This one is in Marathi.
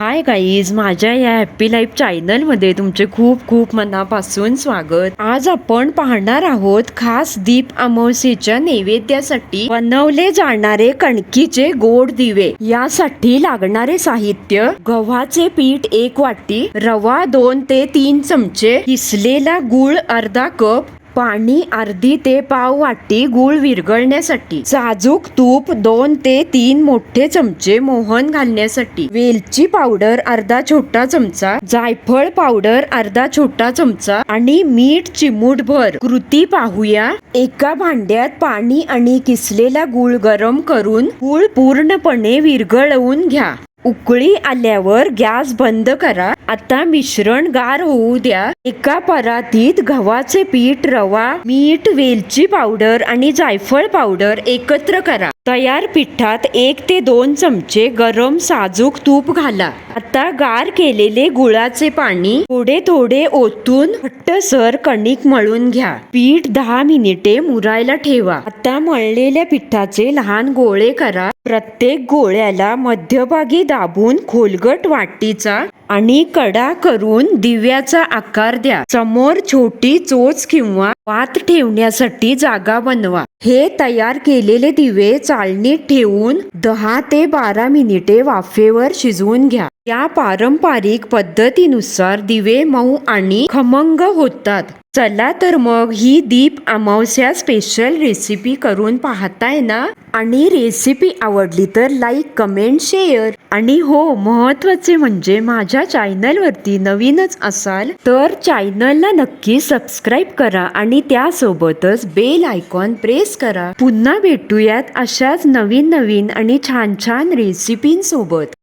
हाय गाईज, माझ्या या हॅप्पी लाईफ चॅनल मध्ये तुमचे खूप खूप मनापासून स्वागत। आज आपण पाहणार आहोत खास दीप अमावस्येच्या नैवेद्यासाठी बनवले जाणारे कणकीचे गोड दिवे। यासाठी लागणारे साहित्य: गव्हाचे पीठ 1 वाटी, रवा 2 ते 3 चमचे, किसलेला गूळ अर्धा कप, पाणी अर्धी ते पाव वाटी गूळ विरघळण्यासाठी, साजूक तूप 2 ते 3 मोठे चमचे मोहन घालण्यासाठी, वेलची पावडर अर्धा छोटा चमचा, जायफळ पावडर अर्धा छोटा चमचा आणि मीठ चिमूटभर। कृती पाहूया। एका भांड्यात पाणी आणि किसलेला गूळ गरम करून गूळ पूर्णपणे विरघळवून घ्या। उकळी आल्यावर गॅस बंद करा। आता मिश्रण गार होऊ द्या। एका परातीत गव्हाचे पीठ, रवा, मीठ, वेलची पावडर आणि जायफळ पावडर एकत्र करा। तयार पिठात 1 ते 2 चमचे गरम साजूक तूप घाला। आता गार केलेले गुळाचे पाणी थोडे थोडे ओतून घट्टसर कणिक मळून घ्या। पीठ 10 मिनिटे मुरायला ठेवा। आता मळलेल्या पिठाचे लहान गोळे करा। प्रत्येक गोळ्याला मध्यभागी दाबून खोलगट वाटीचा आणि कडा करून दिव्याचा आकार द्या। समोर छोटी चोच किंवा वात ठेवण्यासाठी जागा बनवा। हे तयार केलेले दिवे चाळणीत ठेवून 10 ते 12 मिनिटे वाफेवर शिजवून घ्या। या पारंपरिक पद्धतीनुसार दिवे मऊ आणि खमंग होतात। चला तर मग ही दीप अमावस्या स्पेशल रेसिपी करून पाहताय ना? आणि रेसिपी आवडली तर लाईक, कमेंट, शेअर आणि हो, महत्त्वाचे म्हणजे माझ्या चॅनलवरती नवीनच असाल तर चॅनलला नक्की सबस्क्राईब करा आणि त्यासोबतच बेल आयकॉन प्रेस करा। पुन्हा भेटूयात अशाच नवीन आणि छान रेसिपींसोबत।